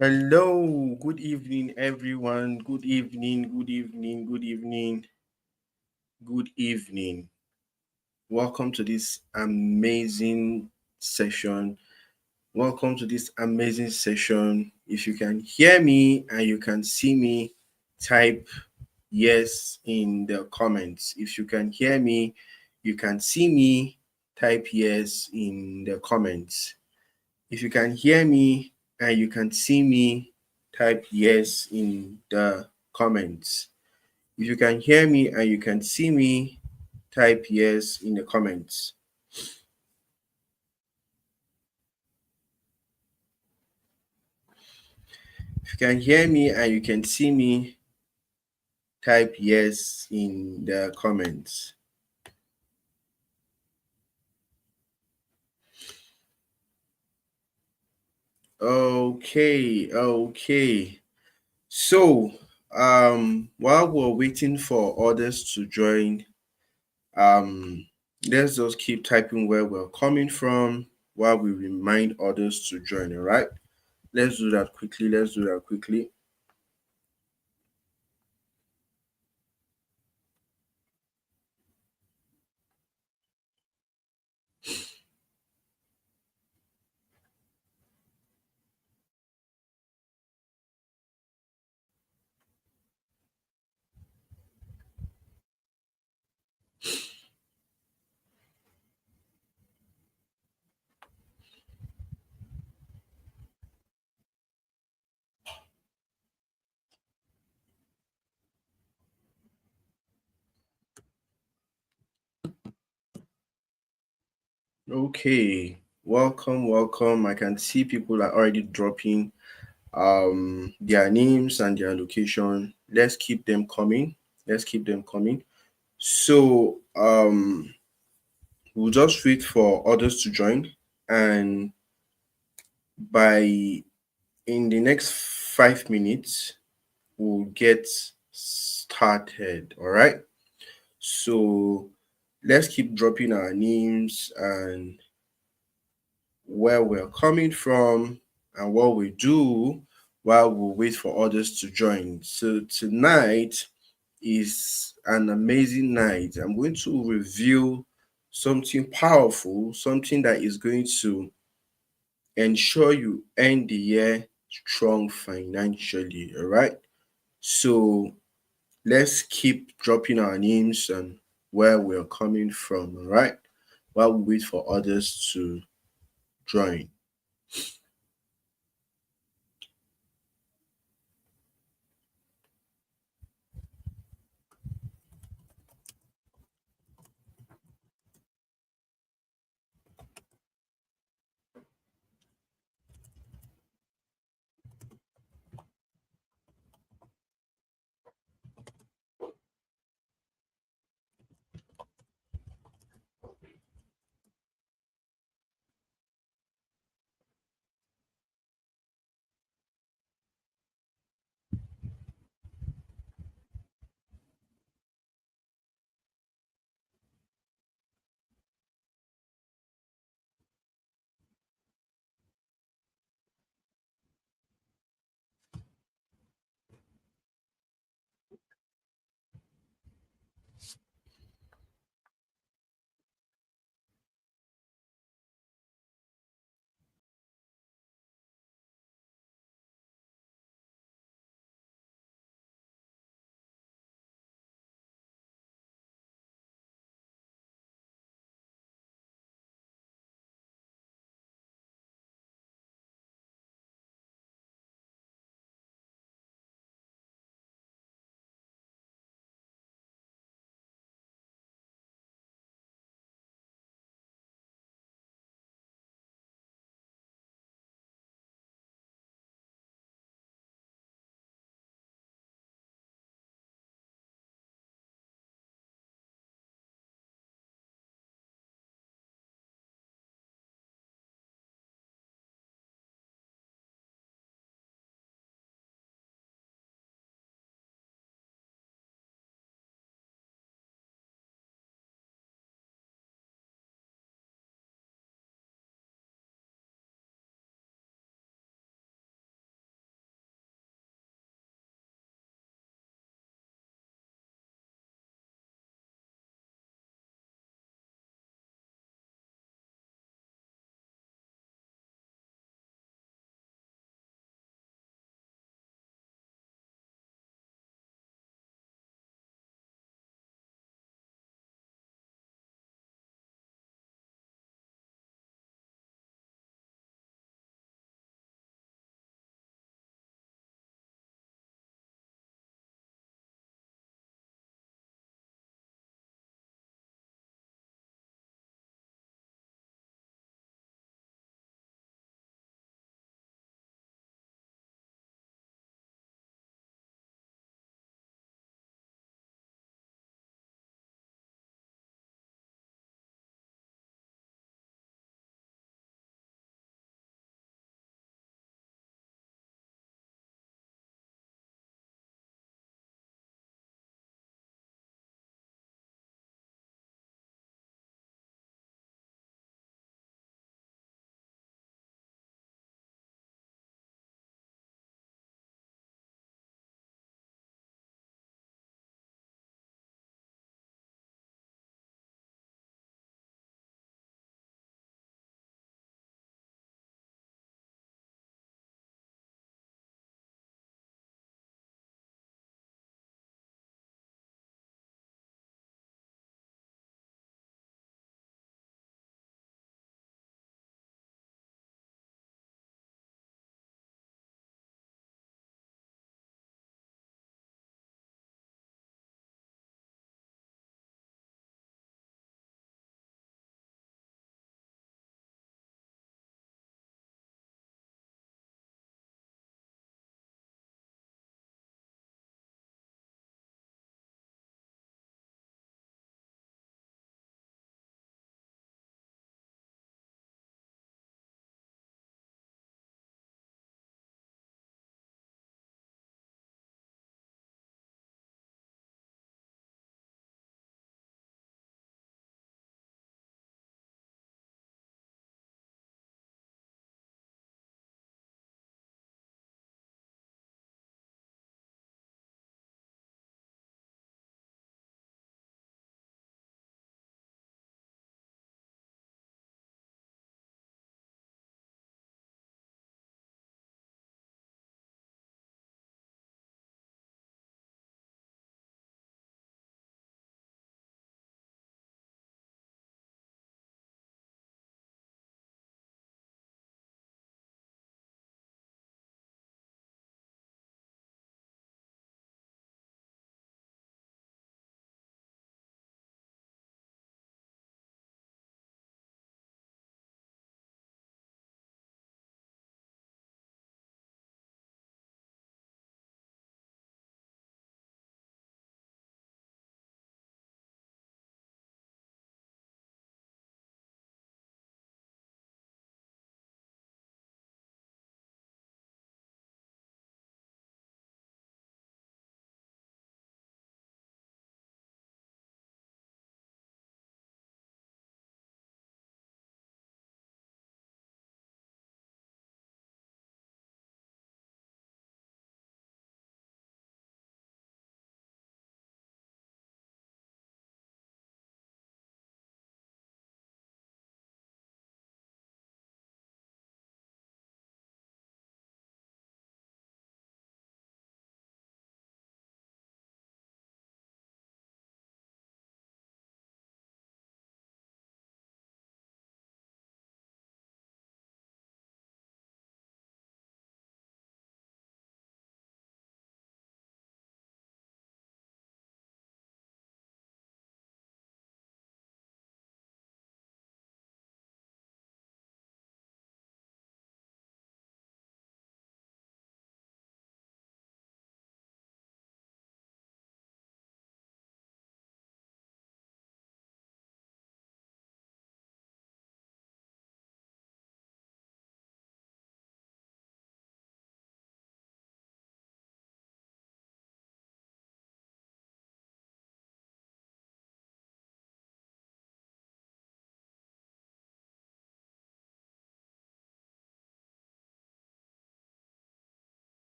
Hello, good evening, everyone. Good evening, good evening, good evening, good evening. Welcome to this amazing session. Welcome to this amazing session. If you can hear me and you can see me, type yes in the comments. If you can hear me, you can see me, type yes in the comments. If you can hear me and you can see me, type yes in the comments. If you can hear me and you can see me, type yes in the comments. If you can hear me and you can see me, type yes in the comments. Okay. So, while we're waiting for others to join, Um, let's just keep typing where we're coming from while we remind others to join, all right? Let's do that quickly. Let's do that quickly. Okay. Welcome. I can see people are already dropping their names and their location. Let's keep them coming. Let's keep them coming. So we'll just wait for others to join, and by in the next 5 minutes we'll get started. All right. So let's keep dropping our names and where we're coming from and what we do while we wait for others to join. So tonight is an amazing night. I'm going to reveal something powerful, something that is going to ensure you end the year strong financially. All right. So let's keep dropping our names and where we're coming from, all right? While we wait for others to join.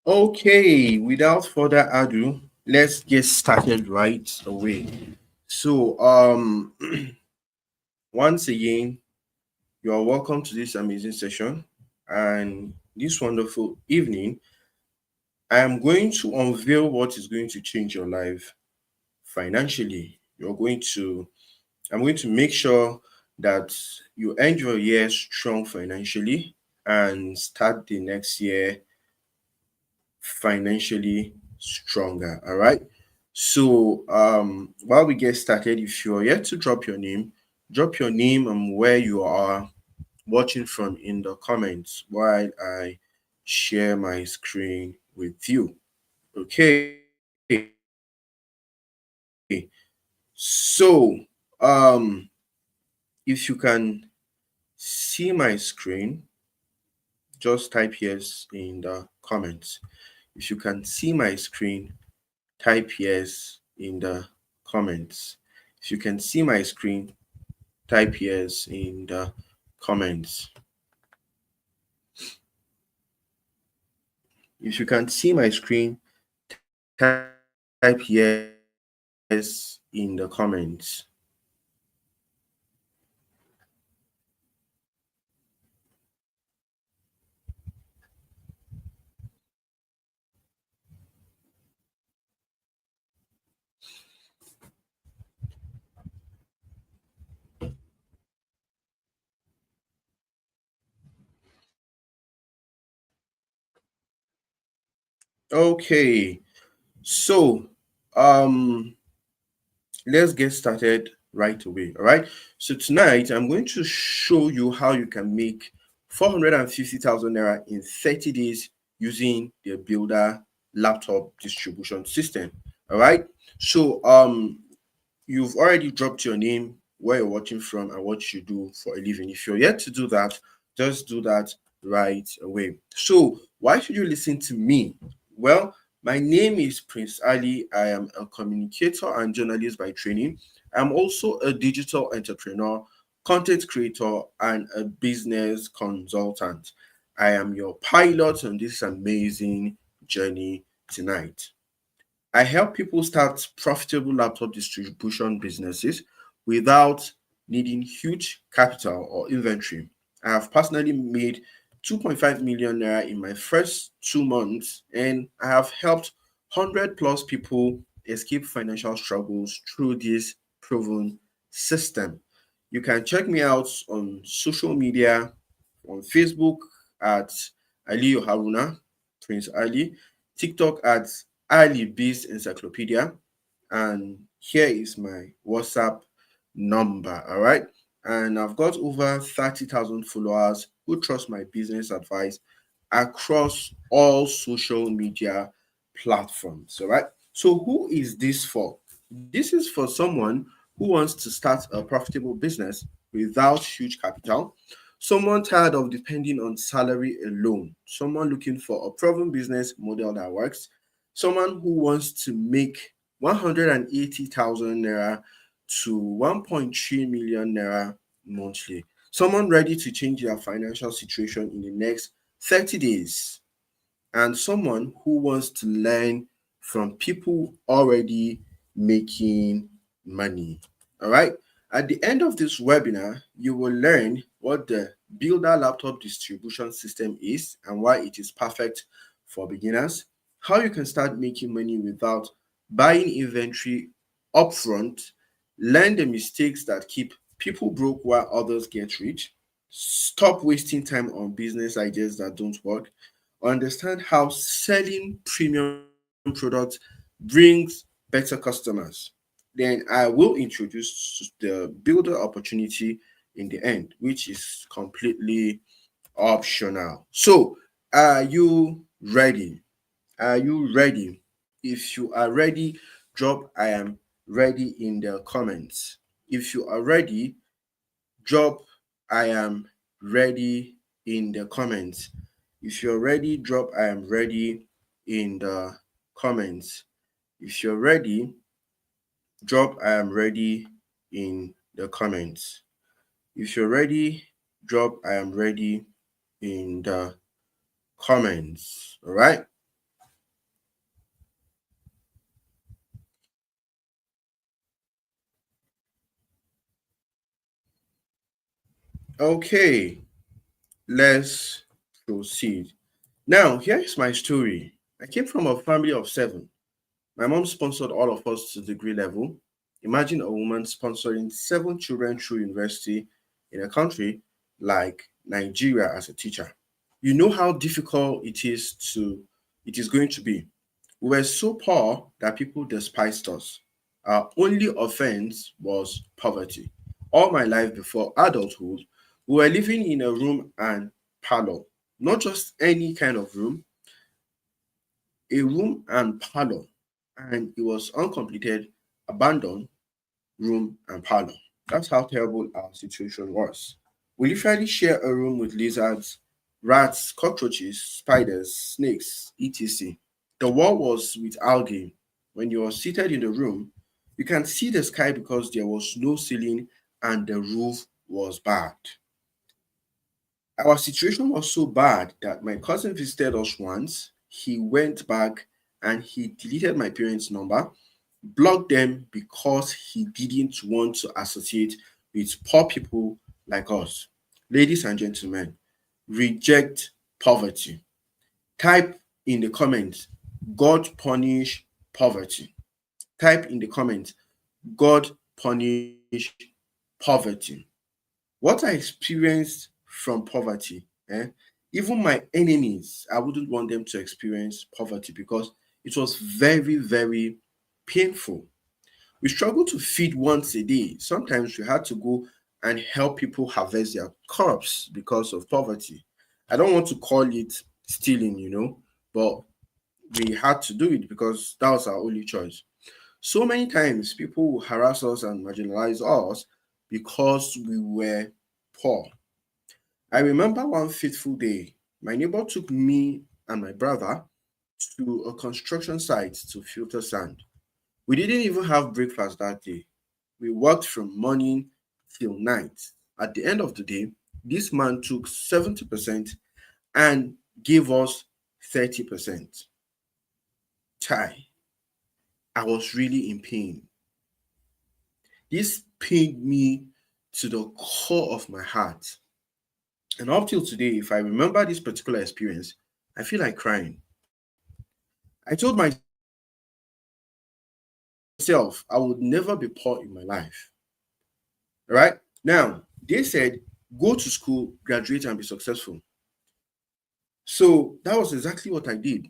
Okay, without further ado, let's get started right away. So, once again, you are welcome to this amazing session. And this wonderful evening, I am going to unveil what is going to change your life financially. I'm going to make sure that you end your year strong financially and start the next year financially stronger. All right. So while we get started, if you're yet to drop your name and where you are watching from in the comments while I share my screen with you. Okay. So if you can see my screen, just type yes in the comments. If you can see my screen, type yes in the comments. If you can see my screen, type yes in the comments. If you can see my screen, type yes in the comments. Okay, so um let's get started right away. All right. So tonight I'm going to show you how you can make 450,000 naira in 30 days using the Builder laptop distribution system. All right. So you've already dropped your name, where you're watching from, and what you do for a living. If you're yet to do that, just do that right away. So, why should you listen to me? Well, my name is Prince Ali. I am a communicator and journalist by training. I'm also a digital entrepreneur, content creator, and a business consultant. I am your pilot on this amazing journey tonight. I help people start profitable laptop distribution businesses without needing huge capital or inventory. I have personally made 2.5 million naira in my first 2 months, and I have helped 100 plus people escape financial struggles through this proven system. You can check me out on social media on Facebook at Ali Haruna, Prince Ali, TikTok at Ali Beast Encyclopedia, and here is my WhatsApp number. All right. And I've got over 30,000 followers who trust my business advice across all social media platforms. All right. So, who is this for? This is for someone who wants to start a profitable business without huge capital, someone tired of depending on salary alone, someone looking for a proven business model that works, someone who wants to make 180,000 naira to 1.3 million naira monthly, someone ready to change their financial situation in the next 30 days, and someone who wants to learn from people already making money. All right. At the end of this webinar, you will learn what the Builder Laptop Distribution System is and why it is perfect for beginners, how you can start making money without buying inventory upfront, learn the mistakes that keep people broke while others get rich, stop wasting time on business ideas that don't work, understand how selling premium products brings better customers. Then I will introduce the builder opportunity in the end, which is completely optional. So, are you ready? Are you ready? If you are ready, drop I am ready in the comments. If you are ready, drop I am ready in the comments. If you're ready, drop I am ready in the comments. If you're ready, drop I am ready in the comments. If you're ready, drop I am ready in the comments. All right. Okay, let's proceed. Now, here's my story. I came from a family of seven. My mom sponsored all of us to degree level. Imagine a woman sponsoring seven children through university in a country like Nigeria as a teacher. You know how difficult it is going to be. We were so poor that people despised us. Our only offense was poverty. All my life before adulthood, we were living in a room and parlor. Not just any kind of room, a room and parlor. And it was uncompleted, abandoned room and parlor. That's how terrible our situation was. We literally share a room with lizards, rats, cockroaches, spiders, snakes, etc. The wall was with algae. When you are seated in the room, you can see the sky because there was no ceiling and the roof was bad. Our situation was so bad that my cousin visited us once. He went back and he deleted my parents' number, blocked them because he didn't want to associate with poor people like us. Ladies and gentlemen, reject poverty. Type in the comments, God punish poverty. Type in the comments, God punish poverty. What I experienced from poverty, even my enemies, I wouldn't want them to experience poverty because it was very, very painful. We struggled to feed once a day. Sometimes we had to go and help people harvest their crops because of poverty. I don't want to call it stealing, but we had to do it because that was our only choice. So many times people will harass us and marginalize us because we were poor. I remember one fateful day, my neighbor took me and my brother to a construction site to filter sand. We didn't even have breakfast that day. We worked from morning till night. At the end of the day, this man took 70% and gave us 30%. Chai, I was really in pain. This pained me to the core of my heart. And up till today, if I remember this particular experience, I feel like crying. I told myself I would never be poor in my life. Right? Now, they said, go to school, graduate, and be successful. So that was exactly what I did.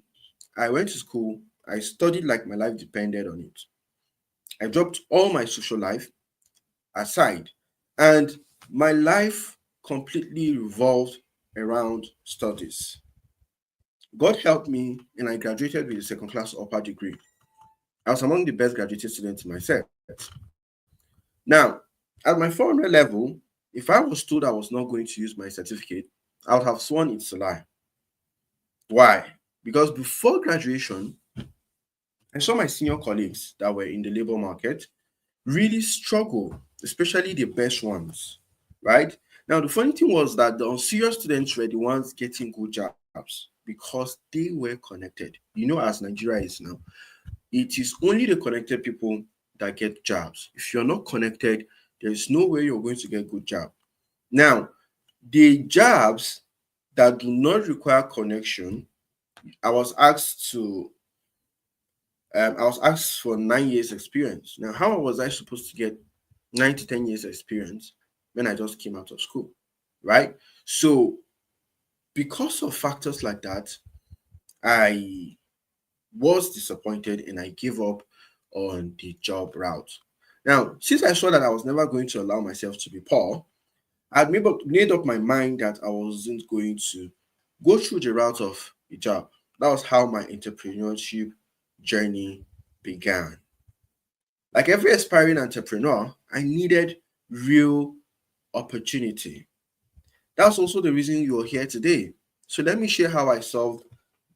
I went to school, I studied like my life depended on it. I dropped all my social life aside, and my life completely revolved around studies. God helped me, and I graduated with a second class upper degree. I was among the best graduated students in my set. Now, at my 400 level, if I was told I was not going to use my certificate, I would have sworn it's a lie. Why? Because before graduation, I saw my senior colleagues that were in the labor market really struggle, especially the best ones, right? Now, the funny thing was that the unserious students were the ones getting good jobs because they were connected. As Nigeria is now, it is only the connected people that get jobs. If you're not connected, there is no way you're going to get good job. Now, the jobs that do not require connection, I was asked to I was asked for 9 years experience. Now, how was I supposed to get 9 to 10 years experience when I just came out of school, right? So, because of factors like that, I was disappointed and I gave up on the job route. Now, since I saw that I was never going to allow myself to be poor, I'd made up my mind that I wasn't going to go through the route of a job. That was how my entrepreneurship journey began. Like every aspiring entrepreneur, I needed real opportunity. That's also the reason you're here today. So let me share how I solved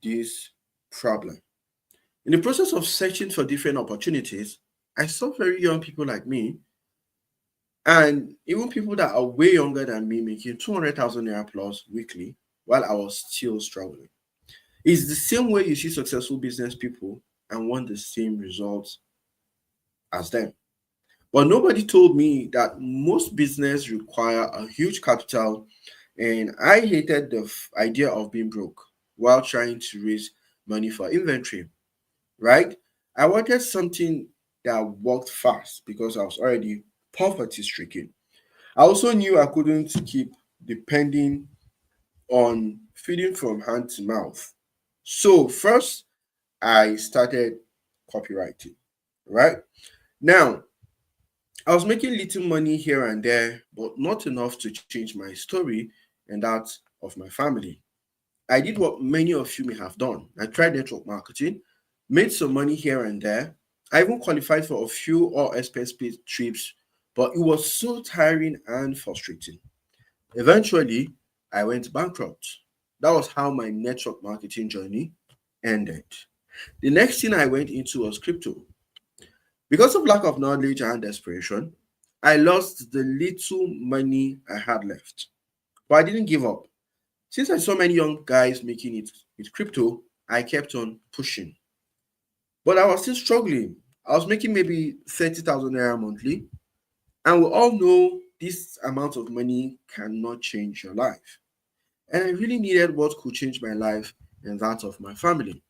this problem. In the process of searching for different opportunities, I saw very young people like me and even people that are way younger than me making 200,000 naira plus weekly while I was still struggling. It's the same way you see successful business people and want the same results as them. But nobody told me that most business require a huge capital, and I hated the idea of being broke while trying to raise money for inventory, right? I wanted something that worked fast because I was already poverty stricken. I also knew I couldn't keep depending on feeding from hand to mouth. So first, I started copywriting, right? Now, I was making little money here and there, but not enough to change my story and that of my family. I did what many of you may have done. I tried network marketing, made some money here and there. I even qualified for a few all expense paid trips, but it was so tiring and frustrating. Eventually, I went bankrupt. That was how my network marketing journey ended. The next thing I went into was crypto. Because of lack of knowledge and desperation, I lost the little money I had left. But I didn't give up. Since I saw many young guys making it with crypto, I kept on pushing. But I was still struggling. I was making maybe 30,000 naira monthly. And we all know this amount of money cannot change your life. And I really needed what could change my life and that of my family.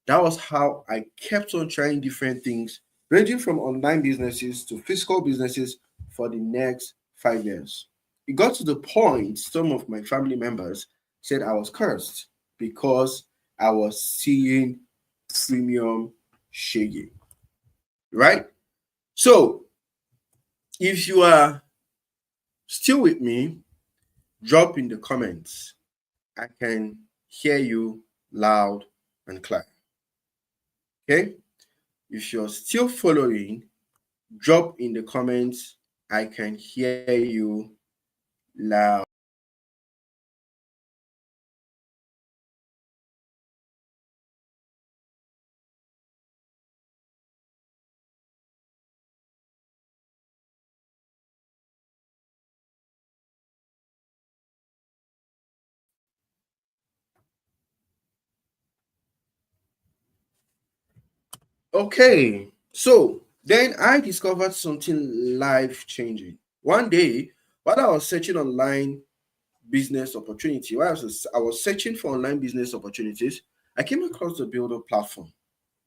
That was how I kept on trying different things, ranging from online businesses to physical businesses for the next 5 years. It got to the point some of my family members said I was cursed because I was seeing premium shaggy, right? So if you are still with me, drop in the comments. I can hear you loud and clear. Okay? If you're still following, drop in the comments. I can hear you loud. Okay, so then I discovered something life changing. One day, while I was searching online business opportunity, while I was searching for online business opportunities, I came across the Builder platform.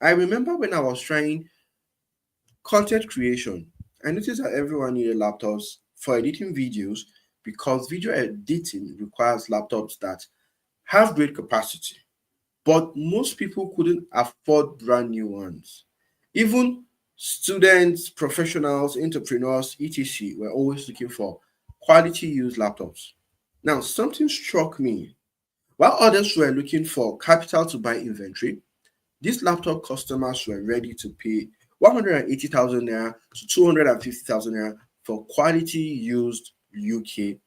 I remember when I was trying content creation, I noticed that everyone needed laptops for editing videos because video editing requires laptops that have great capacity. But most people couldn't afford brand new ones. Even students, professionals, entrepreneurs, etc., were always looking for quality used laptops. Now, something struck me. While others were looking for capital to buy inventory, these laptop customers were ready to pay 180,000 naira to 250,000 naira for quality UK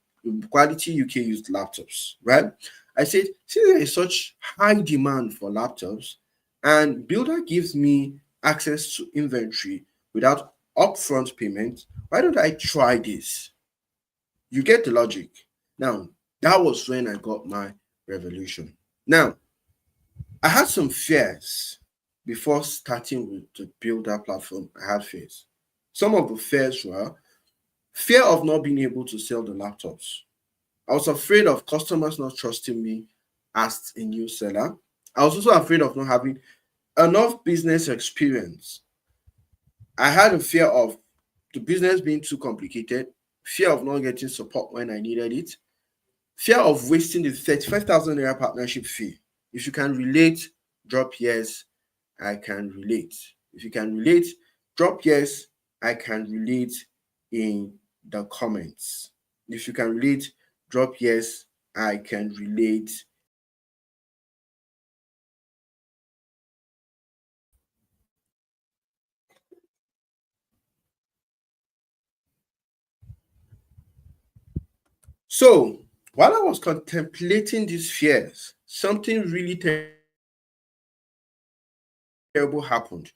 used laptops, right? I said, since there is such high demand for laptops and Builder gives me access to inventory without upfront payment, why don't I try this? You get the logic. Now, that was when I got my revolution. Now, I had some fears before starting with the Builder platform. I had fears. Some of the fears were fear of not being able to sell the laptops. I was afraid of customers not trusting me as a new seller. I was also afraid of not having enough business experience. I had a fear of the business being too complicated, fear of not getting support when I needed it, fear of wasting the 35,000 naira partnership fee. If you can relate, drop yes, I can relate. If you can relate, drop yes, I can relate in the comments. If you can relate, drop yes, I can relate. So, while I was contemplating these fears, something really terrible happened.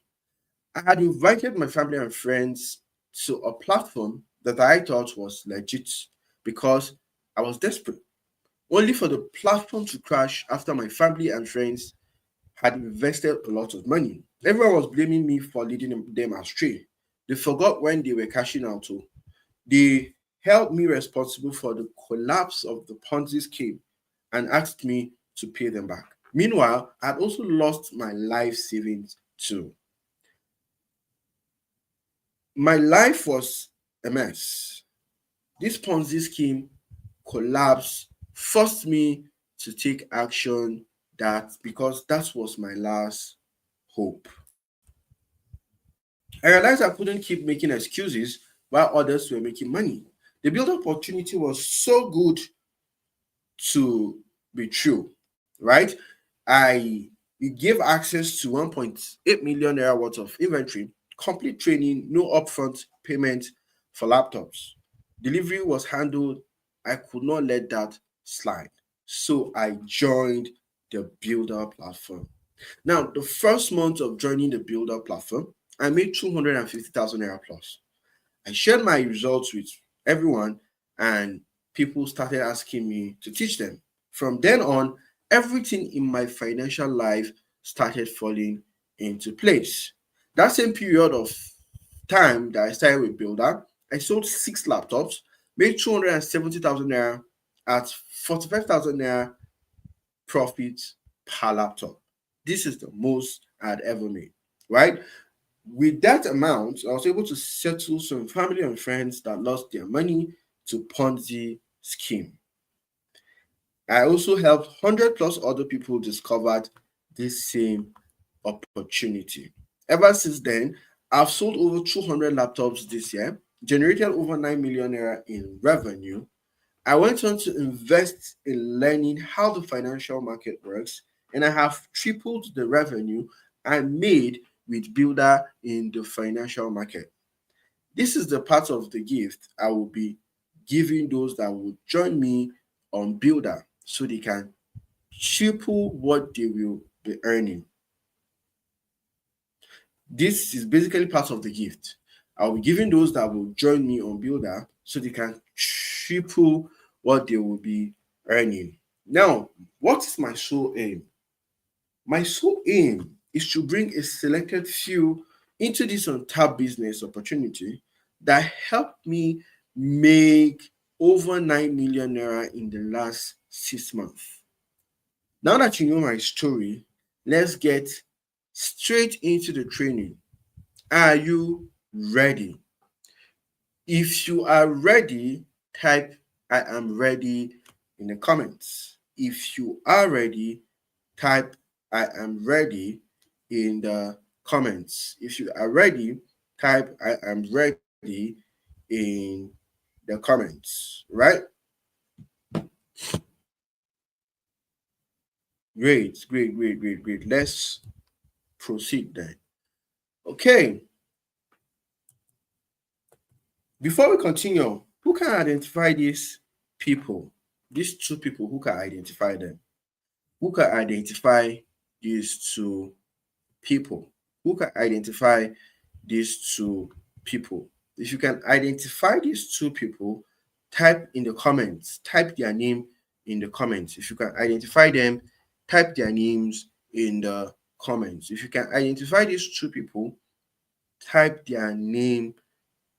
I had invited my family and friends to a platform that I thought was legit because I was desperate, only for the platform to crash after my family and friends had invested a lot of money. Everyone was blaming me for leading them astray. They forgot when they were cashing out too. They held me responsible for the collapse of the Ponzi scheme and asked me to pay them back. Meanwhile, I'd also lost my life savings too. My life was a mess. This Ponzi scheme collapse forced me to take action, that because that was my last hope. I realized I couldn't keep making excuses while others were making money. The build opportunity was so good to be true, right? I We gave access to 1.8 million naira worth of inventory, complete training, no upfront payment for laptops. Delivery was handled. I could not let that slide. So I joined the Builder platform. Now, the first month of joining the Builder platform, I made 250,000 naira plus. I shared my results with everyone, and people started asking me to teach them. From then on, everything in my financial life started falling into place. That same period of time that I started with Builder, I sold 6 laptops, made 270,000 naira at 45,000 naira profit per laptop. This is the most I'd ever made, right? With that amount, I was able to settle some family and friends that lost their money to Ponzi scheme. I also helped 100 plus other people discovered this same opportunity. Ever since then, I've sold over 200 laptops this year, generated over 9 million naira in revenue. I went on to invest in learning how the financial market works, and I have tripled the revenue I made with Builder in the financial market. This is the part of the gift I will be giving those that will join me on Builder so they can triple what they will be earning. This is basically part of the gift. I'll be giving those that will join me on Builder so they can triple what they will be earning. Now, what is my sole aim? My sole aim is to bring a selected few into this untapped business opportunity that helped me make over 9 million naira in the last 6 months. Now that you know my story, let's get straight into the training. Are you ready? If you are ready, type I am ready in the comments. If you are ready, type I am ready in the comments. If you are ready, type I am ready in the comments, right? Great, great, great, great, great. Let's proceed then. Okay, before we continue, who can identify these people? These two people, who can identify them? Who can identify these two people? Who can identify these two people? If you can identify these two people, type in the comments, type their name in the comments. If you can identify them, type their names in the comments. If you can identify these two people, type their name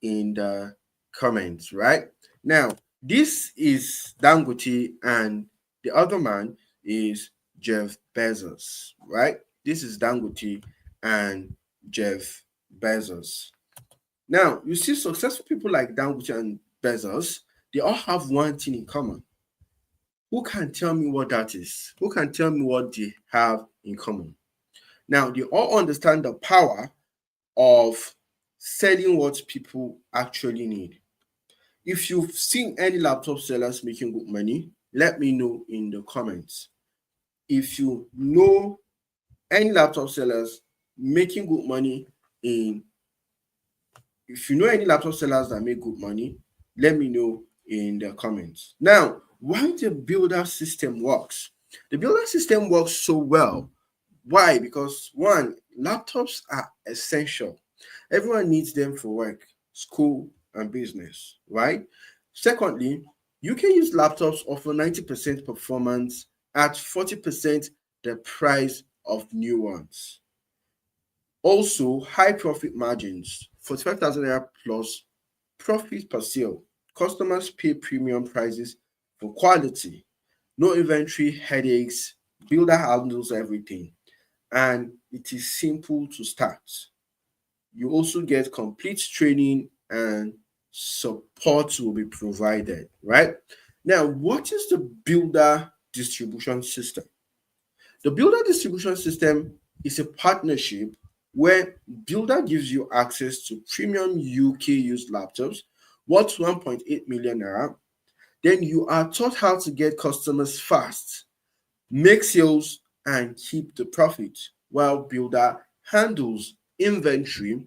in the comments, right? Now, this is Dangote, and the other man is Jeff Bezos, right? This is Dangote and Jeff Bezos. Now, you see, successful people like Dangote and Bezos, they all have one thing in common. Who can tell me what that is? Who can tell me what they have in common? Now, they all understand the power of selling what people actually need. If you've seen any laptop sellers making good money, let me know in the comments. If you know any laptop sellers making good money in if you know any laptop sellers that make good money, let me know in the comments. Now, why the builder system works? The builder system works so well. Why? Because one, laptops are essential. Everyone needs them for work, school, and business, right? Secondly, you can use laptops offer 90% performance at 40% the price of new ones. Also, high profit margins, 45,000 naira plus profit per sale. Customers pay premium prices for quality, no inventory headaches, builder handles everything, and it is simple to start. You also get complete training and support will be provided, right? Now, what is the builder distribution system? The builder distribution system is a partnership where builder gives you access to premium UK used laptops worth 1.8 million naira. Then you are taught how to get customers fast, make sales, and keep the profit, while builder handles inventory,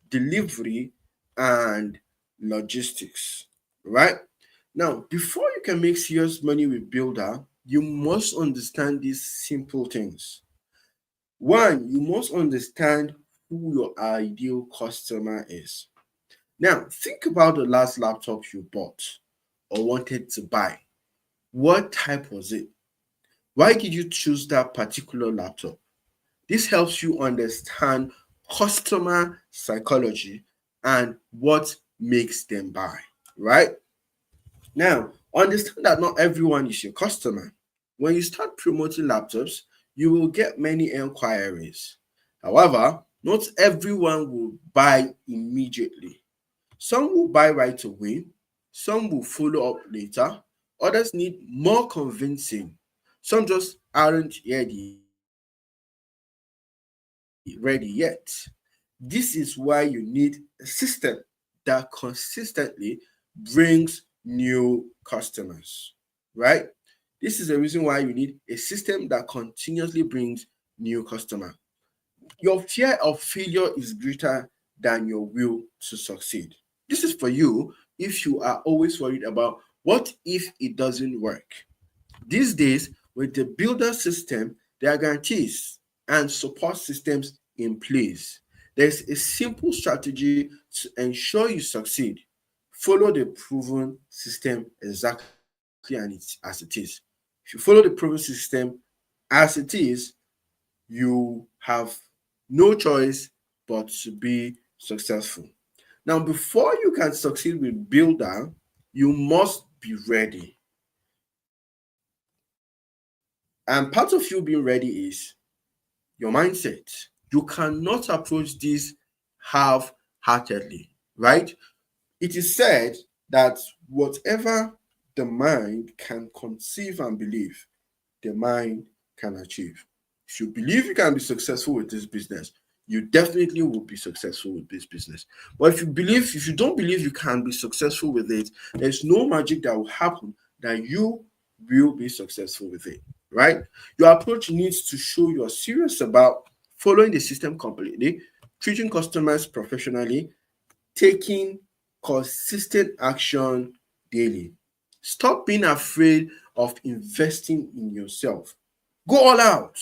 delivery, and logistics. Right? Now, before you can make serious money with builder, you must understand these simple things. One, you must understand who your ideal customer is. Now, think about the last laptop you bought or wanted to buy. What type was it? Why did you choose that particular laptop? This helps you understand customer psychology and what makes them buy, right? Now, understand that not everyone is your customer. When you start promoting laptops, you will get many inquiries. However, not everyone will buy immediately. Some will buy right away, some will follow up later, others need more convincing, some just aren't ready yet. This is why you need a system that consistently brings new customers, right? This is the reason why you need a system that continuously brings new customers. Your fear of failure is greater than your will to succeed. This is for you if you are always worried about what if it doesn't work. These days, with the builder system, there are guarantees and support systems in place. There's a simple strategy to ensure you succeed. Follow the proven system exactly as it is. If you follow the proven system as it is, you have no choice but to be successful. Now, before you can succeed with builder, you must be ready. And part of you being ready is your mindset. You cannot approach this half heartedly, right? It is said that whatever the mind can conceive and believe, the mind can achieve. If you believe you can be successful with this business, you definitely will be successful with this business. But if you don't believe you can be successful with it, there's no magic that will happen that you will be successful with it, right? Your approach needs to show you're serious about following the system completely, treating customers professionally, taking consistent action daily. Stop being afraid of investing in yourself. Go all out.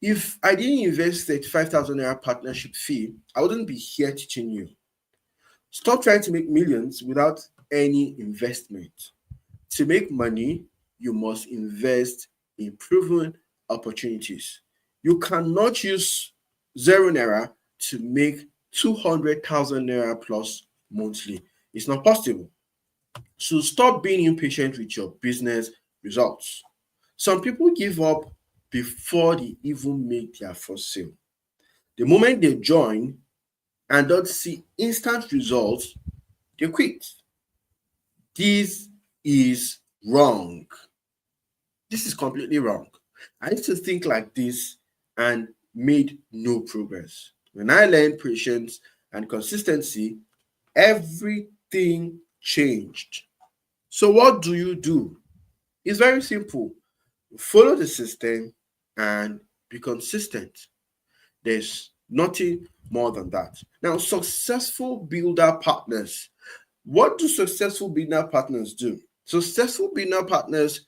If I didn't invest 35,000 naira partnership fee, I wouldn't be here teaching you. Stop trying to make millions without any investment. To make money, you must invest in proven opportunities. You cannot use 0 naira to make 200,000 naira plus monthly. It's not possible. So stop being impatient with your business results. Some people give up before they even make their first sale. The moment they join and don't see instant results, they quit. This is wrong. This is completely wrong. I used to think like this and made no progress. When I learned patience and consistency, everything changed. So, what do you do? It's very simple. Follow the system and be consistent. There's nothing more than that. Now, successful builder partners. What do successful builder partners do? Successful builder partners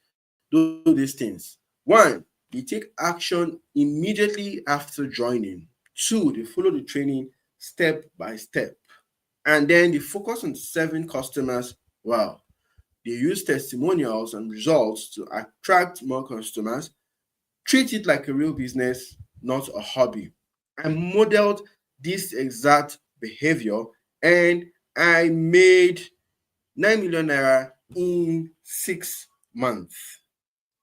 do these things. One, they take action immediately after joining. Two, they follow the training step by step. And then they focus on serving customers well. They use testimonials and results to attract more customers. Treat it like a real business, not a hobby. I modeled this exact behavior, and I made 9 million naira in 6 months.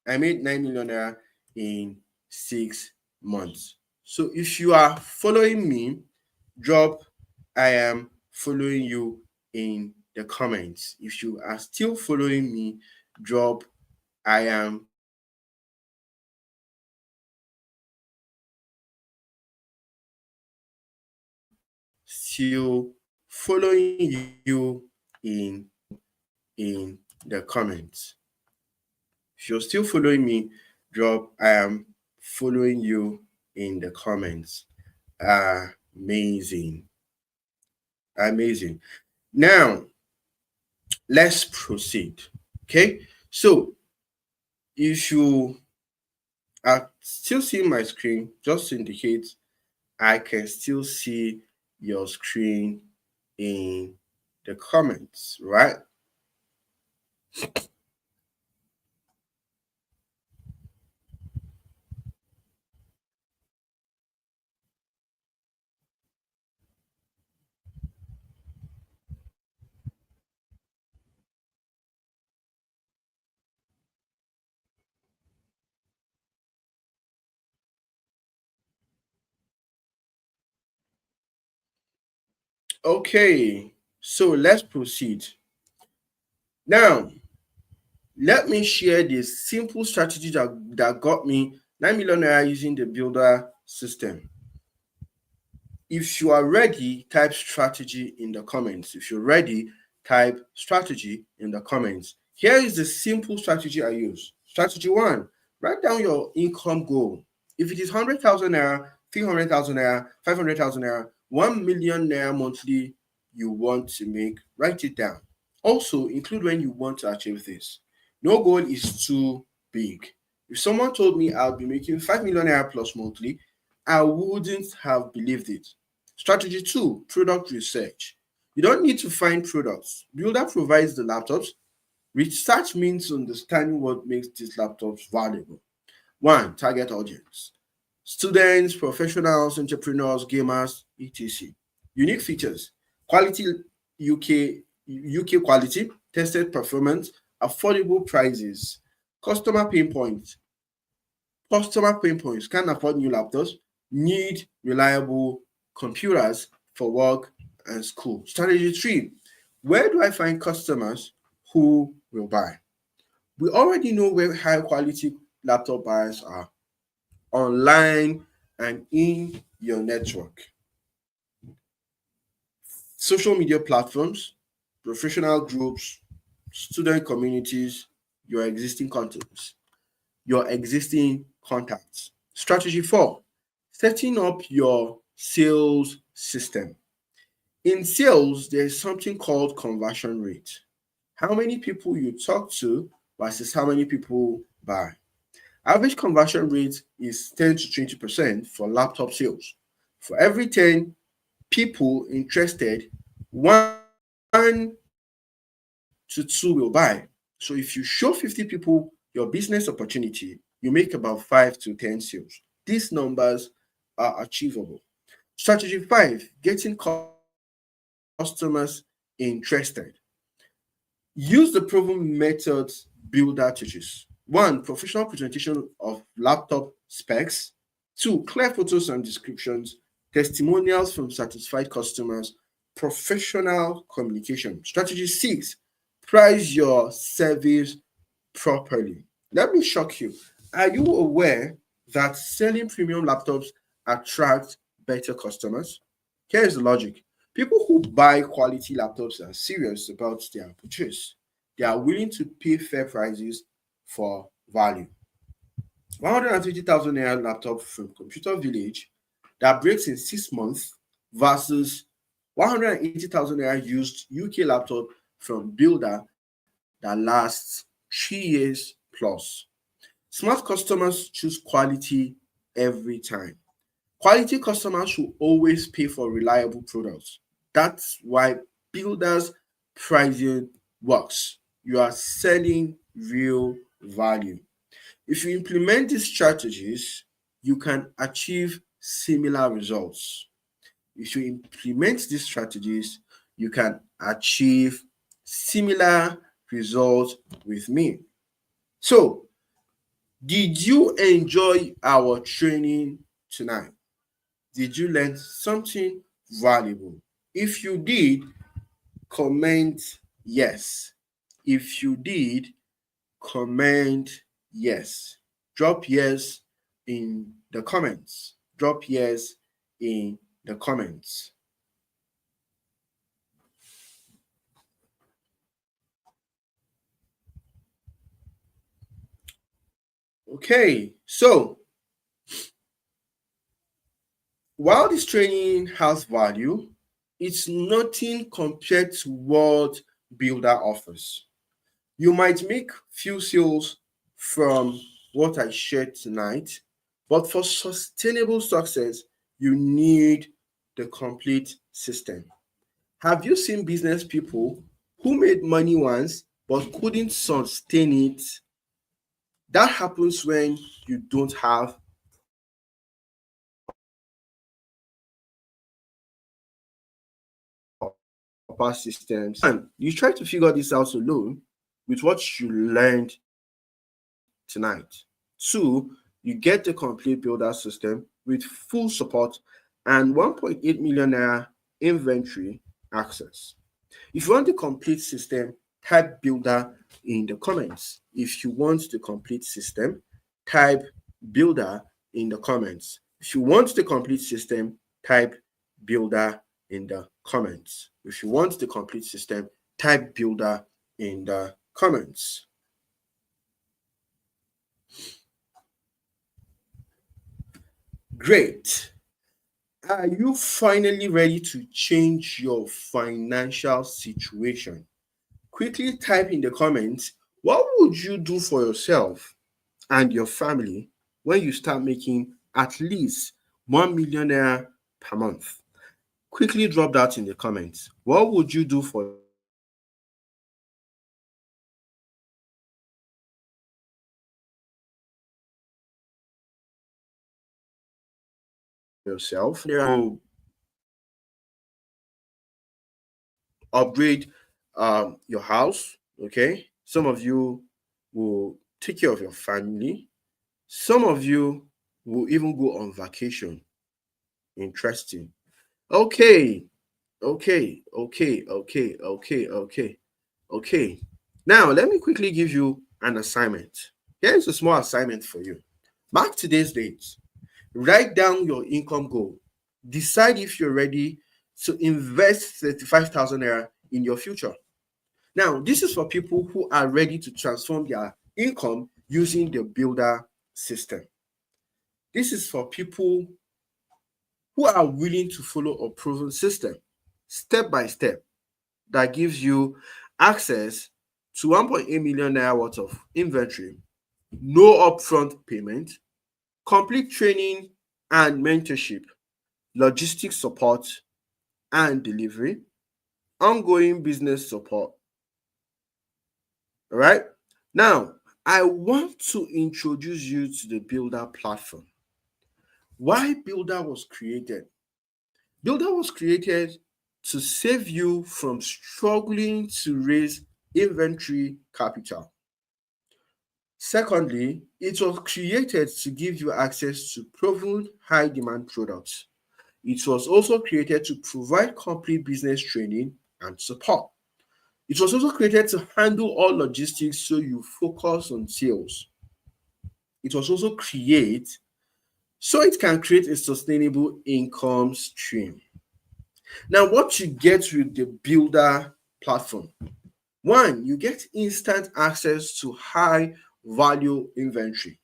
I made 9 million naira in 6 months. So if you are following me, drop I am following you in the comments. If you are still following me, drop I am still following you in the comments. If you're still following me, drop I am following you in the comments. Amazing. Amazing. Now, let's proceed. Okay. So, if you are still seeing my screen, just indicate I can still see your screen in the comments, right? Okay, so let's proceed. Now, let me share this simple strategy that got me 9 million naira using the builder system. If you are ready, type strategy in the comments. If you're ready, type strategy in the comments. Here is the simple strategy I use. Strategy one, write down your income goal. If it is 100,000 naira, 300,000 naira, 500,000 naira, 1 million naira monthly you want to make, write it down. Also, include when you want to achieve this. No goal is too big. If someone told me I'll be making 5 million naira plus monthly, I wouldn't have believed it. Strategy two, product research. You don't need to find products. Builder provides the laptops. Research means understanding what makes these laptops valuable. One, target audience: students, professionals, entrepreneurs, gamers, etc. Unique features: quality, UK quality, tested performance, affordable prices. Customer pain points: can't afford new laptops, need reliable computers for work and school. Strategy three, where do I find customers who will buy? We already know where high quality laptop buyers are: online and in your network. Social media platforms, professional groups, student communities, your existing contacts. Strategy four, setting up your sales system. In sales, there's something called conversion rate. How many people you talk to versus how many people buy. Average conversion rate is 10 to 20% for laptop sales. For every 10 people interested, 1 to 2 will buy. So if you show 50 people your business opportunity, you make about 5 to 10 sales. These numbers are achievable. Strategy five, getting customers interested. Use the proven methods builder teaches. One, professional presentation of laptop specs. Two, clear photos and descriptions, testimonials from satisfied customers, professional communication. Strategy six, price your service properly. Let me shock you. Are you aware that selling premium laptops attract better customers? Here's the logic. People who buy quality laptops are serious about their purchase. They are willing to pay fair prices for value. 120,000 naira laptop from Computer Village that breaks in 6 months versus 180,000 naira used UK laptop from Builder that lasts 3 years plus. Smart customers choose quality every time. Quality customers will always pay for reliable products. That's why Builders pricing works. You are selling real value. If you implement these strategies, you can achieve similar results. if you implement these strategies, you can achieve similar results with me. So, did you enjoy our training tonight? Did you learn something valuable? If you did, comment yes. If you did, comment yes. Drop yes in the comments. Drop yes in the comments. Okay, so while this training has value, it's nothing compared to what Builder offers. You might make few sales from what I shared tonight, but for sustainable success, you need the complete system. Have you seen business people who made money once but couldn't sustain it? That happens when you don't have proper systems. And you try to figure this out alone with what you learned tonight. Two, you get the complete builder system with full support and 1.8 million naira inventory access. If you want the complete system, type builder in the comments. If you want the complete system, type builder in the comments. If you want the complete system, type builder in the comments. If you want the complete system, type builder in the comments. Great. Are you finally ready to change your financial situation? Quickly type in the comments, what would you do for yourself and your family when you start making at least 1 million naira per month? Quickly drop that in the comments. What would you do for yourself? Upgrade your house, okay? Some of you will take care of your family. Some of you will even go on vacation. Interesting. Okay, okay. Now, let me quickly give you an assignment. Here's a small assignment for you. Mark today's date. Write down your income goal. Decide if you're ready to invest 35,000 naira in your future. Now, this is for people who are ready to transform their income using the builder system. This is for people who are willing to follow a proven system, step by step, that gives you access to 1.8 million naira worth of inventory, no upfront payment, complete training and mentorship, logistics support and delivery, ongoing business support. All right. Now, I want to introduce you to the Builder platform. Why Builder was created? Builder was created to save you from struggling to raise inventory capital. Secondly, it was created to give you access to proven high demand products. It was also created to provide complete business training and support. It was also created to handle all logistics so you focus on sales. It was also created so it can create a sustainable income stream. Now, what you get with the Builder platform: one, you get instant access to high value inventory.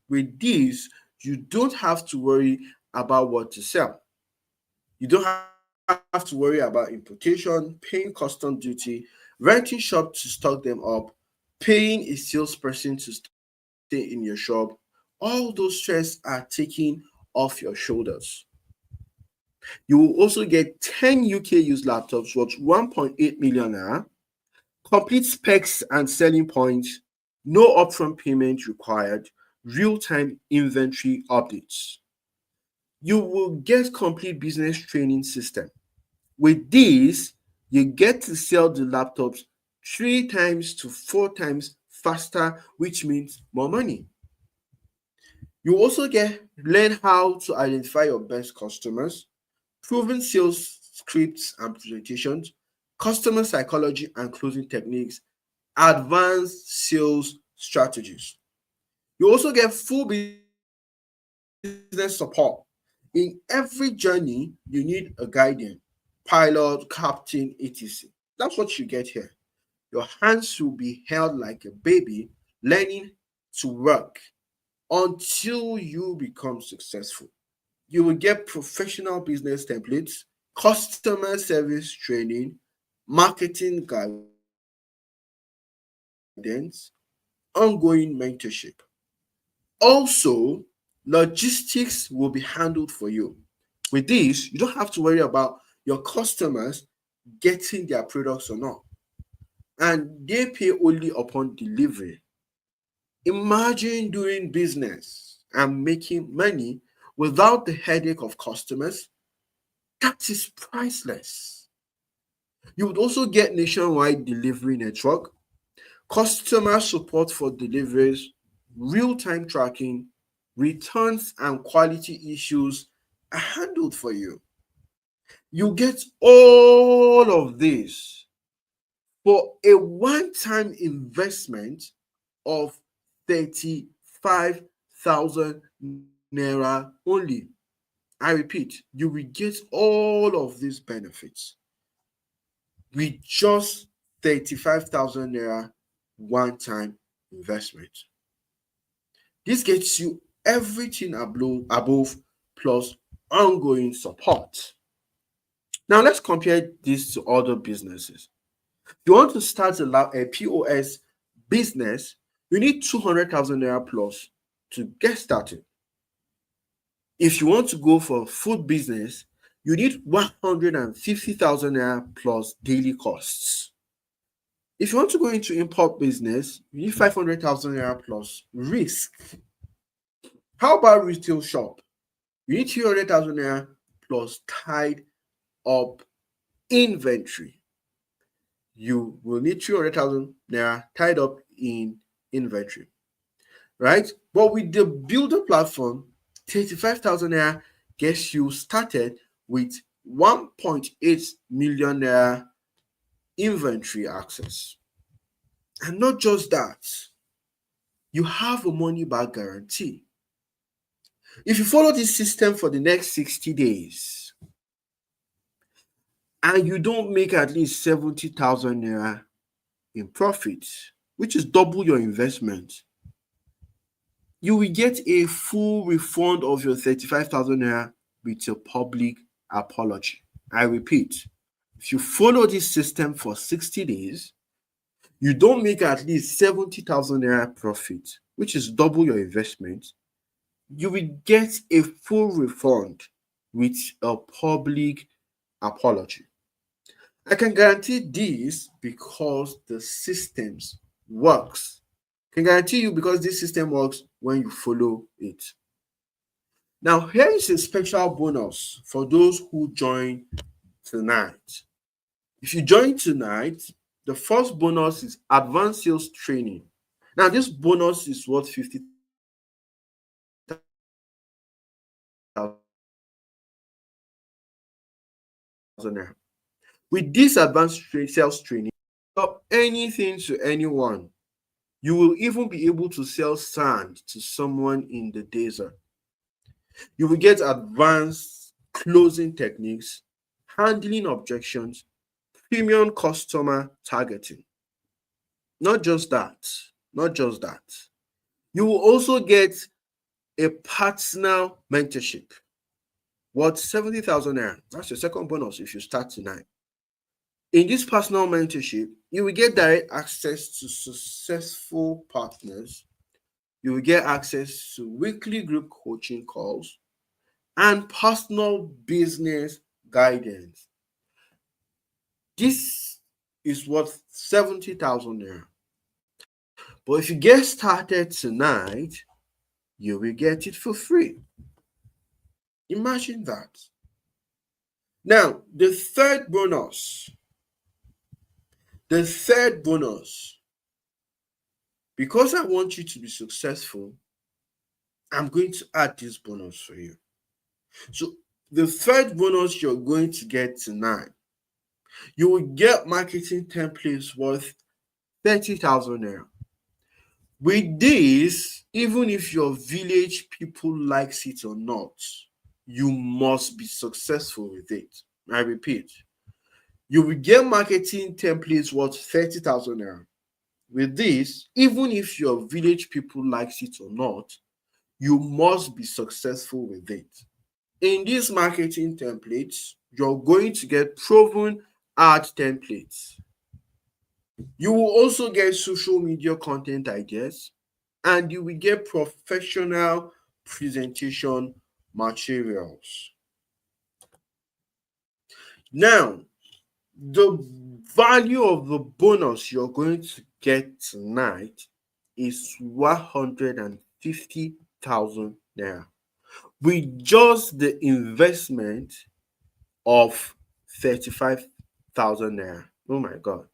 With this, you don't have to worry about what to sell. You don't have to worry about importation, paying custom duty, renting shop to stock them up, paying a salesperson to stay in your shop. All those stress are taken off your shoulders. You will also get 10 UK used laptops worth 1.8 million naira, complete specs and selling points, no upfront payment required, real-time inventory updates. You will get complete business training system. With this, you get to sell the laptops 3 times to 4 times faster, which means more money. You also get learn how to identify your best customers, proven sales scripts and presentations, customer psychology and closing techniques, advanced sales strategies. You also get full business support. In every journey, you need a guardian, pilot, captain, etc. That's what you get here. Your hands will be held like a baby, learning to work until you become successful. You will get professional business templates, customer service training, marketing guidance, ongoing mentorship. Also, logistics will be handled for you. With this, you don't have to worry about your customers getting their products or not, and they pay only upon delivery. Imagine doing business and making money without the headache of customers. That is priceless. You would also get nationwide delivery network, customer support for deliveries, real-time tracking, returns and quality issues are handled for you. You get all of this for a one-time investment of 35,000 naira only. I repeat, you will get all of these benefits with just 35,000 naira one-time investment. This gets you everything above plus ongoing support. Now let's compare this to other businesses. If you want to start a POS business, you need 200,000 naira plus to get started. If you want to go for food business, you need 150,000 naira plus daily costs. If you want to go into import business, you need 500,000 naira plus risk. How about retail shop? You need 300,000 naira plus tied up inventory. You will need 300,000 naira tied up in inventory, right? But with the builder platform, 35,000 naira gets you started with 1.8 million naira inventory access. And not just that, you have a money back guarantee. If you follow this system for the next 60 days and you don't make at least 70,000 naira in profit, which is double your investment, you will get a full refund of your 35,000 naira with a public apology. I repeat, if you follow this system for 60 days, you don't make at least 70,000 naira profit, which is double your investment, you will get a full refund with a public apology. I can guarantee this because the systems works. I can guarantee you because this system works when you follow it. Now, here is a special bonus for those who join tonight. If you join tonight, the first bonus is advanced sales training. Now, this bonus is worth 50,000 naira. With this advanced sales training, sell anything to anyone. You will even be able to sell sand to someone in the desert. You will get advanced closing techniques, handling objections, premium customer targeting. Not just that, not just that. You will also get a personal mentorship worth 70,000 naira. That's your second bonus if you start tonight. In this personal mentorship, you will get direct access to successful partners. You will get access to weekly group coaching calls and personal business guidance. This is worth 70,000 naira. But if you get started tonight, you will get it for free. Imagine that. Now, the third bonus, because I want you to be successful, I'm going to add this bonus for you. So, the third bonus you're going to get tonight, you will get marketing templates worth 30,000 naira. With this, even if your village people likes it or not, you must be successful with it. I repeat, you will get marketing templates worth 30,000 naira. With this, even if your village people likes it or not, you must be successful with it. In these marketing templates, you're going to get proven ad templates. You will also get social media content ideas, and you will get professional presentation materials. Now, the value of the bonus you're going to get tonight is 150,000 naira with just the investment of 35,000 naira. Oh my God,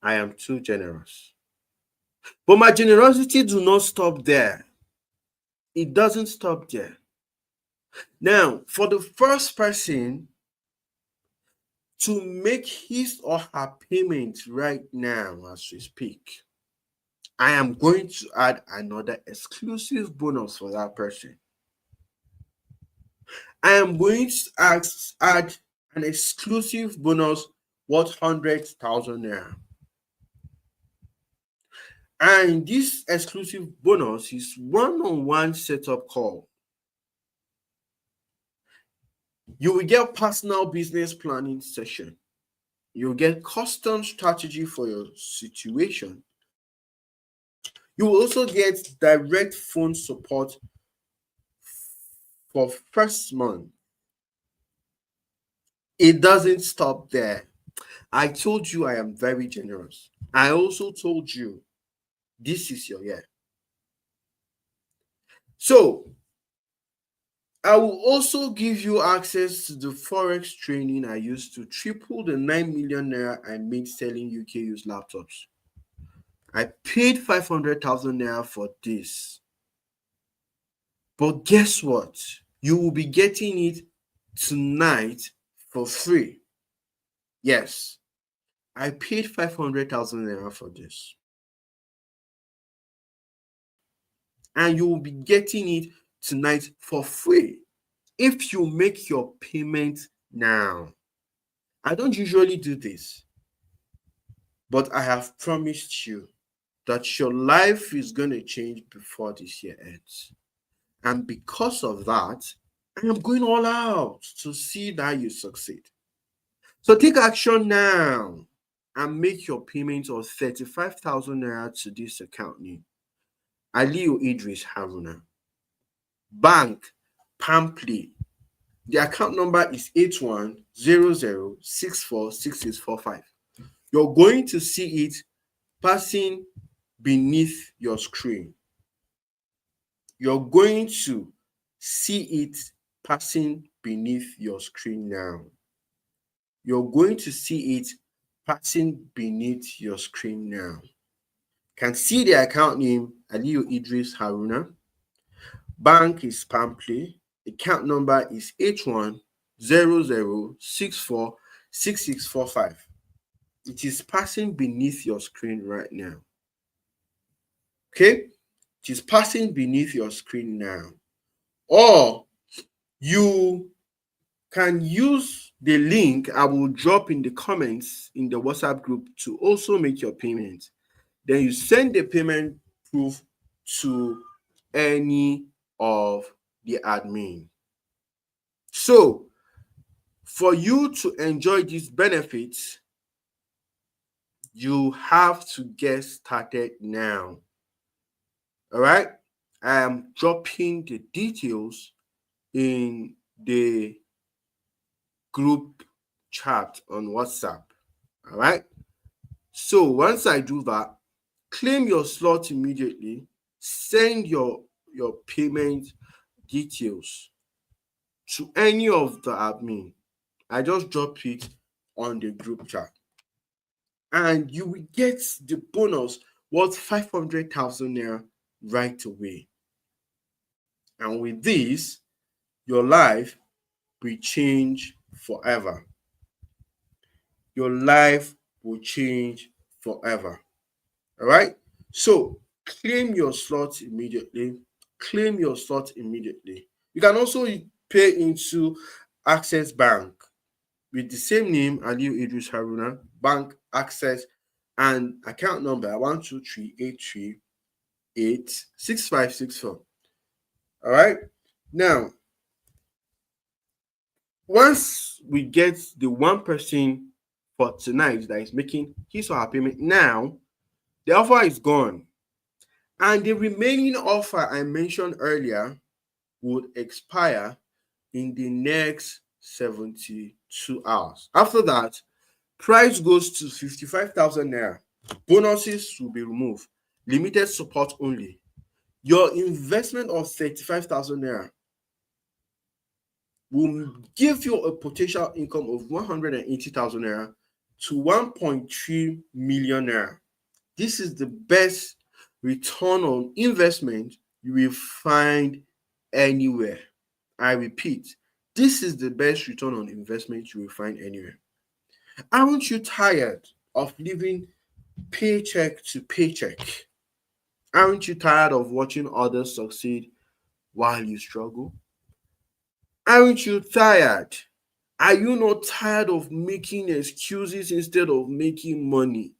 I am too generous. But my generosity do not stop there. It doesn't stop there. Now, for the first person to make his or her payment right now as we speak, I am going to add another exclusive bonus for that person. I am going to add an exclusive bonus worth 100,000 naira. And this exclusive bonus is one-on-one setup call. You will get personal business planning session. You'll get custom strategy for your situation. You will also get direct phone support for first month. It doesn't stop there. I told you I am very generous. I also told you this is your year. So, I will also give you access to the Forex training I used to triple the 9 million naira I made selling UK used laptops. I paid 500,000 naira for this. But guess what? You will be getting it tonight for free. Yes, I paid 500,000 naira for this. And you will be getting it tonight for free if you make your payment now. I don't usually do this, but I have promised you that your life is going to change before this year ends. And because of that, I am going all out to see that you succeed. So take action now and make your payment of 35,000 naira to this account name, Aliu Idris Haruna. Bank Pampley. The account number is 8100646645. You're going to see it passing beneath your screen. You're going to see it passing beneath your screen now. You're going to see it passing beneath your screen now. You can see the account name, Aliu Idris Haruna. Bank is Pampley. Account number is 8100646645. It is passing beneath your screen right now. Okay? It is passing beneath your screen now. Or you can use the link I will drop in the comments in the WhatsApp group to also make your payment. Then you send the payment proof to any of the admin. So, for you to enjoy these benefits, you have to get started now. All right? I am dropping the details in the group chat on WhatsApp. All right? So, once I do that, claim your slot immediately. Send your payment details to any of the admin. I just drop it on the group chat. And you will get the bonus worth 500,000 naira right away. And with this, your life will change forever. Your life will change forever. All right. So claim your slot immediately. Claim your slot immediately. You can also pay into Access Bank with the same name, Aliu Idris Haruna, bank access and account number 12383386564. All right. Now, once we get the one person for tonight that is making his or her payment now, the offer is gone. And the remaining offer I mentioned earlier would expire in the next 72 hours. After that, price goes to 55,000 naira. Bonuses will be removed. Limited support only. Your investment of 35,000 naira will give you a potential income of 180,000 naira to 1.3 million naira. This is the best return on investment you will find anywhere. I repeat, this is the best return on investment you will find anywhere. Aren't you tired of living paycheck to paycheck? Aren't you tired of watching others succeed while you struggle? Aren't you tired? Are you not tired of making excuses instead of making money?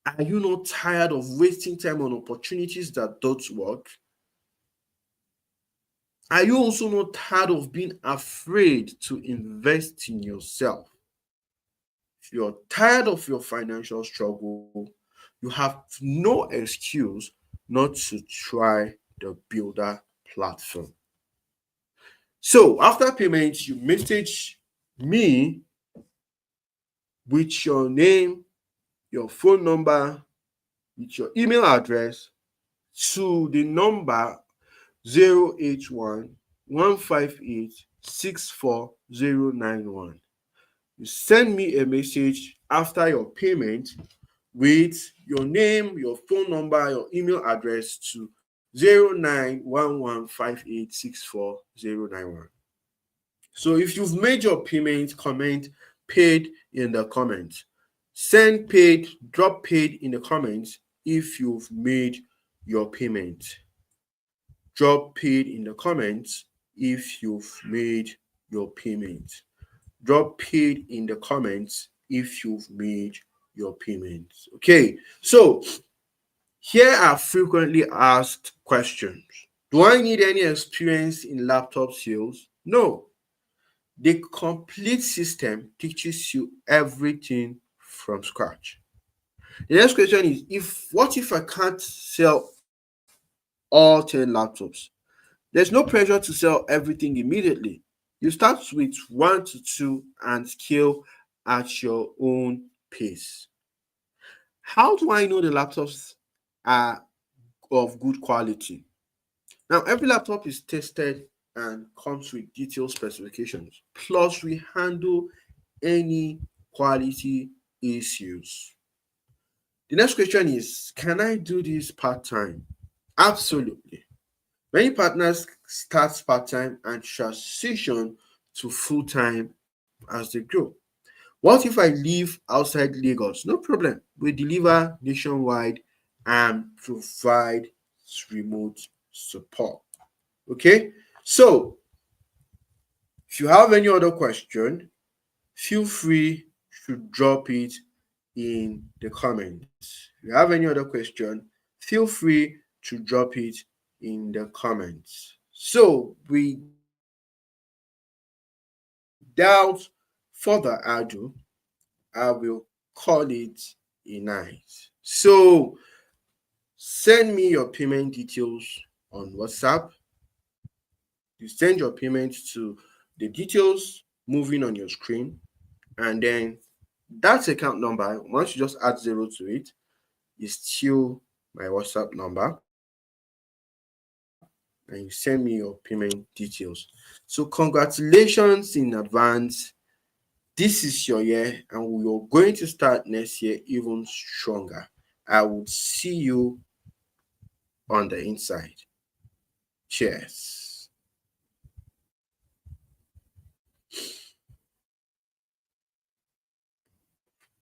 Are you not tired of wasting time on opportunities that don't work? Are you also not tired of being afraid to invest in yourself? If you're tired of your financial struggle, you have no excuse not to try the Builder platform. So after payment, you message me with your name, your phone number, with your email address to the number 081 158 64091. You send me a message after your payment with your name, your phone number, your email address to 0911586491. So if you've made your payment, comment paid in the comments. Send paid, drop paid in the comments if you've made your payment. Drop paid in the comments if you've made your payment. Drop paid in the comments if you've made your payments. Okay, so here are frequently asked questions. Do I need any experience in laptop sales? No. The complete system teaches you everything from scratch. The next question is, what if I can't sell all 10 laptops? There's no pressure to sell everything immediately. You start with 1 to 2 and scale at your own pace. How do I know the laptops are of good quality? Now, every laptop is tested and comes with detailed specifications. Plus, we handle any quality issues. The next question is, can I do this part-time? Absolutely. Many partners start part-time and transition to full-time as they grow. What if I live outside Lagos? No problem. We deliver nationwide and provide remote support. Okay? So, if you have any other question, feel free to drop it in the comments. If you have any other question, feel free to drop it in the comments. So, without further ado, I will call it a night. So, send me your payment details on WhatsApp. You send your payment to the details moving on your screen, and then that account number, once you just add 0 to it, is still my WhatsApp number. and you send me your payment details. So congratulations in advance. This is your year, and we are going to start next year even stronger. I will see you on the inside. Cheers.